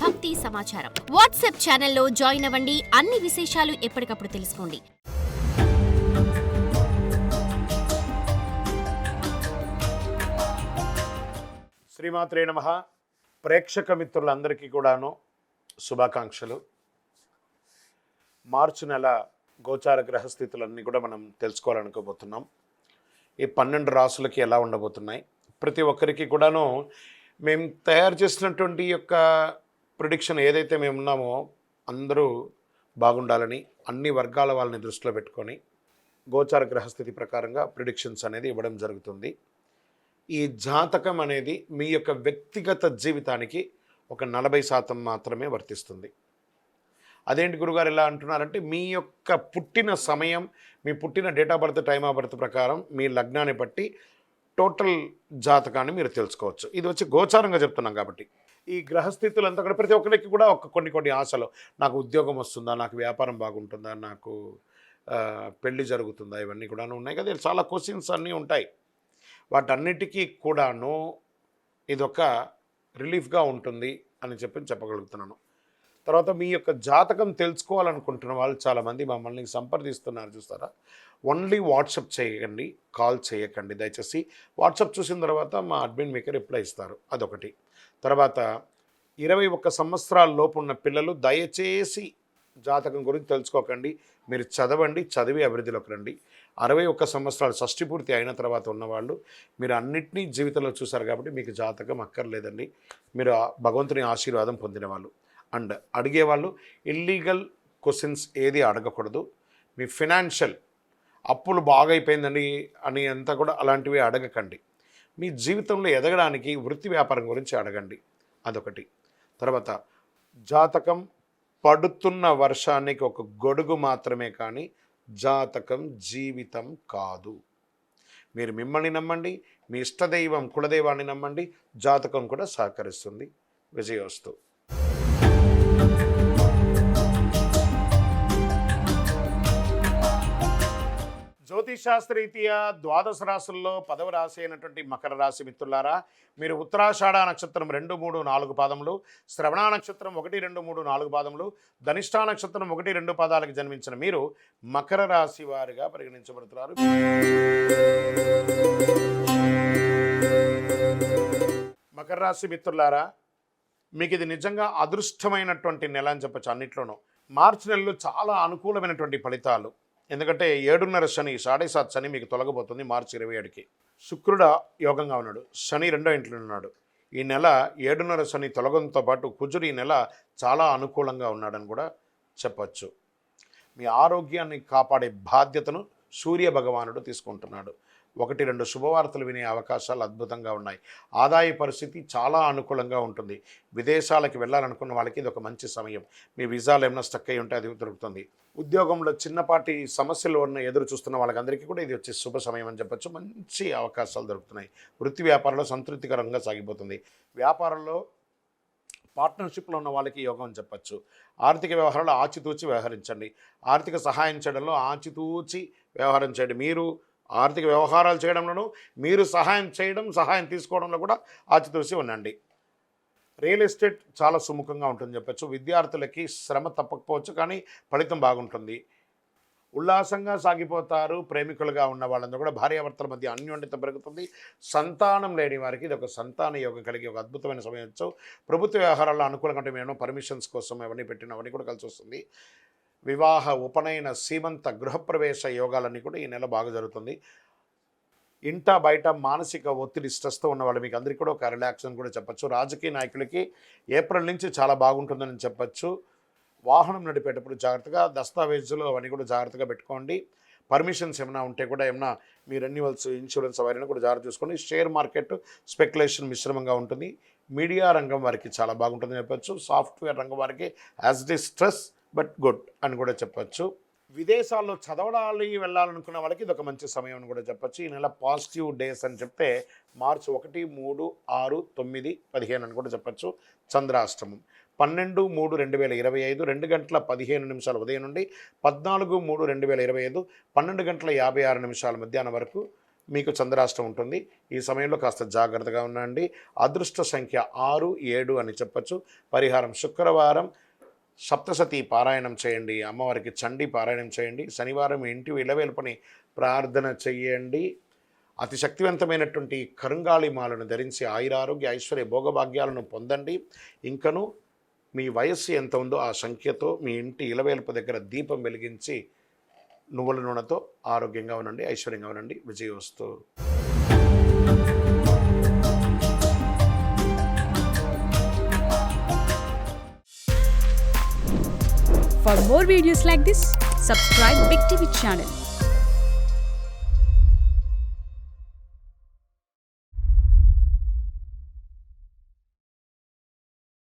భక్తి సమాచారం. వాట్సాప్ ఛానల్లో జాయిన్ అవ్వండి. అన్ని విశేషాలు ఎప్పటికప్పుడు తెలుసుకోండి. శ్రీమాత్రే నమః. ప్రేక్షక మిత్రులందరికీ కూడాను శుభాకాంక్షలు. మార్చి నెల గోచార గ్రహస్థితులన్నీ కూడా మనం తెలుసుకోవాలనుకోబోతున్నాం. ఈ 12 రాసులకి ఎలా ఉండబోతున్నాయి, ప్రతి ఒక్కరికి కూడాను మేము తయారు చేసినటువంటి యొక్క ప్రిడిక్షన్ ఏదైతే మేము ఉన్నామో అందరూ బాగుండాలని అన్ని వర్గాల వాళ్ళని దృష్టిలో పెట్టుకొని గోచార గ్రహస్థితి ప్రకారంగా ప్రిడిక్షన్స్ అనేది ఇవ్వడం జరుగుతుంది. ఈ జాతకం అనేది మీ యొక్క వ్యక్తిగత జీవితానికి ఒక 40% మాత్రమే వర్తిస్తుంది. అదేంటి గురుగారు ఎలా అంటున్నారంటే, మీ యొక్క పుట్టిన సమయం, మీ పుట్టిన date of birth, time of birth ప్రకారం మీ లగ్నాన్ని బట్టి టోటల్ జాతకాన్ని మీరు తెలుసుకోవచ్చు. ఇది వచ్చి గోచారంగా చెప్తున్నాం కాబట్టి ఈ గ్రహస్థితులంతా కూడా ప్రతి ఒక్కరికి కూడా కొన్ని ఆశలు, నాకు ఉద్యోగం వస్తుందా, నాకు వ్యాపారం బాగుంటుందా, నాకు పెళ్ళి జరుగుతుందా, ఇవన్నీ కూడా ఉన్నాయి కదా. చాలా క్వశ్చన్స్ అన్నీ ఉంటాయి. వాటన్నిటికీ కూడాను ఇదొక రిలీఫ్గా ఉంటుంది అని చెప్పగలుగుతున్నాను. తర్వాత మీ యొక్క జాతకం తెలుసుకోవాలనుకుంటున్న వాళ్ళు చాలామంది మమ్మల్ని సంప్రదిస్తున్నారు చూస్తారా. ఓన్లీ వాట్సాప్ చేయకండి, కాల్ చేయకండి దయచేసి. వాట్సాప్ చూసిన తర్వాత మా అడ్మిన్ మీకు రిప్లై ఇస్తారు. అదొకటి. తర్వాత 21 సంవత్సరాల లోపు ఉన్న పిల్లలు దయచేసి జాతకం గురించి తెలుసుకోకండి. మీరు చదవండి, చదివి అభివృద్ధిలోకి రండి. 61 సంవత్సరాలు షష్ఠి పూర్తి అయిన తర్వాత ఉన్నవాళ్ళు మీరు అన్నిటినీ జీవితంలో చూశారు కాబట్టి మీకు జాతకం అక్కర్లేదండి. మీరు భగవంతుని ఆశీర్వాదం పొందినవాళ్ళు. అండ్ అడిగేవాళ్ళు ఇల్లీగల్ క్వశ్చన్స్ ఏది అడగకూడదు. మీ ఫినాన్షియల్ అప్పులు బాగా అయిపోయిందండి అని అంతా కూడా అలాంటివి అడగకండి. మీ జీవితంలో ఎదగడానికి వృత్తి వ్యాపారం గురించి అడగండి. అదొకటి. తర్వాత జాతకం పడుతున్న వర్షానికి ఒక గొడుగు మాత్రమే కానీ జాతకం జీవితం కాదు. మీరు మిమ్మల్ని నమ్మండి, మీ ఇష్టదైవం కులదైవాన్ని నమ్మండి, జాతకం కూడా సహకరిస్తుంది. విజయోస్తు. జ్యోతిషాస్త్రరీత్యా ద్వాదశ రాశుల్లో 10వ రాశి అయినటువంటి మకర రాశి మిత్రులారా, మీరు ఉత్తరాషాఢ నక్షత్రం 2, 3, 4 పాదములు, శ్రవణ నక్షత్రం 1, 2, 3, 4 పాదములు, ధనిష్ఠా నక్షత్రం 1, 2 పాదాలకు జన్మించిన మీరు మకర రాశి వారిగా పరిగణించబడుతున్నారు. మకర రాశి మిత్రులారా, మీకు ఇది నిజంగా అదృష్టమైనటువంటి నెల అని చెప్పచ్చు. అన్నిట్లోనూ మార్చి నెలలో చాలా అనుకూలమైనటువంటి ఫలితాలు. ఎందుకంటే 7.5 శని, 7.5 శని మీకు తొలగబోతుంది మార్చి 27కి. శుక్రుడు యోగంగా ఉన్నాడు, శని 2వ ఇంట్లో ఉన్నాడు. ఈ నెల 7.5 శని తొలగంతో పాటు కుజుడు ఈ నెల చాలా అనుకూలంగా ఉన్నాడని కూడా చెప్పచ్చు. మీ ఆరోగ్యాన్ని కాపాడే బాధ్యతను సూర్య భగవానుడు తీసుకుంటున్నాడు. 1, 2 శుభవార్తలు వినే అవకాశాలు అద్భుతంగా ఉన్నాయి. ఆదాయ పరిస్థితి చాలా అనుకూలంగా ఉంటుంది. విదేశాలకు వెళ్ళాలనుకున్న వాళ్ళకి ఇది ఒక మంచి సమయం. మీ వీసాలు ఏమైనా స్టక్ అయి ఉంటే అది దొరుకుతుంది. ఉద్యోగంలో చిన్నపాటి సమస్యలు ఎదురు చూస్తున్న వాళ్ళకందరికీ కూడా ఇది వచ్చే శుభ సమయం అని చెప్పచ్చు. మంచి అవకాశాలు దొరుకుతున్నాయి. వృత్తి వ్యాపారంలో సంతృప్తికరంగా సాగిపోతుంది. వ్యాపారంలో పార్ట్నర్షిప్లో ఉన్న వాళ్ళకి యోగం అని చెప్పచ్చు. ఆర్థిక వ్యవహారాలు ఆచితూచి వ్యవహరించండి. ఆర్థిక సహాయం చేయడంలో ఆచితూచి వ్యవహారం చేయండి. మీరు ఆర్థిక వ్యవహారాలు చేయడంలోనూ మీరు సహాయం తీసుకోవడంలో కూడా ఆచితూచి ఉండండి. రియల్ ఎస్టేట్ చాలా సుముఖంగా ఉంటుంది చెప్పచ్చు. విద్యార్థులకి శ్రమ తప్పకపోవచ్చు, కానీ ఫలితం బాగుంటుంది. ఉల్లాసంగా సాగిపోతారు. ప్రేమికులుగా ఉన్న వాళ్ళందరూ కూడా భార్యాభర్తల మధ్య అన్యోన్యత పెరుగుతుంది. సంతానం లేని వారికి ఇది ఒక సంతాన యోగం కలిగి ఒక అద్భుతమైన సమయం. ప్రభుత్వ వ్యవహారాల్లో అనుకూలంగా అంటే మేము పర్మిషన్స్ కోసం అవన్నీ అవన్నీ కూడా కలిసి వస్తుంది. వివాహ, ఉపనయన, సీమంత, గృహప్రవేశ యోగాలన్నీ కూడా ఈ నెల బాగా జరుగుతుంది. ఇంట బయట మానసిక ఒత్తిడి, స్ట్రెస్తో ఉన్న వాళ్ళు మీకు అందరికీ కూడా ఒక రిలాక్సేషన్ కూడా చెప్పచ్చు. రాజకీయ నాయకులకి ఏప్రిల్ నుంచి చాలా బాగుంటుందని చెప్పచ్చు. వాహనం నడిపేటప్పుడు జాగ్రత్తగా, దస్తావేజులు అవన్నీ కూడా జాగ్రత్తగా పెట్టుకోండి. పర్మిషన్స్ ఏమైనా ఉంటే కూడా మీ రెన్యువల్స్, ఇన్సూరెన్స్ అవన్నీ కూడా జాగ్రత్త చూసుకోండి. షేర్ మార్కెట్ స్పెక్యులేషన్ మిశ్రమంగా ఉంటుంది. మీడియా రంగం వారికి చాలా బాగుంటుందని చెప్పచ్చు. సాఫ్ట్వేర్ రంగం వారికి as it is stress but good అని కూడా చెప్పచ్చు. విదేశాల్లో చదవడానికి వెళ్ళాలనుకున్న వాళ్ళకి ఇది ఒక మంచి సమయం అని కూడా చెప్పచ్చు. ఈ నెల పాజిటివ్ డేస్ అని చెప్తే మార్చి 1, 3, 6, 9, 15 అని కూడా చెప్పచ్చు. చంద్రాష్టమం 12/3/2025 2:15 ఉదయం నుండి 14/3/2025 12:56 మధ్యాహ్నం వరకు మీకు చంద్రాష్టం ఉంటుంది. ఈ సమయంలో కాస్త జాగ్రత్తగా ఉండండి. అదృష్ట సంఖ్య 6, 7 అని చెప్పచ్చు. పరిహారం శుక్రవారం సప్తసతి పారాయణం చేయండి, అమ్మవారికి చండీ పారాయణం చేయండి. శనివారం ఇంటి ఇలవేల్పని ప్రార్థన చెయ్యండి. అతి శక్తివంతమైనటువంటి కరుంగాళి మాలను ధరించి ఆయురారోగ్య ఐశ్వర్య భోగభాగ్యాలను పొందండి. ఇంకను మీ వయస్సు ఎంత ఉందో ఆ సంఖ్యతో మీ ఇంటి ఇలవేల్పు దగ్గర దీపం వెలిగించి నువ్వుల నూనెతో ఆరోగ్యంగా ఉండండి, ఐశ్వర్యంగా ఉండండి. విజయోస్తు. For more videos like this, subscribe Big TV channel.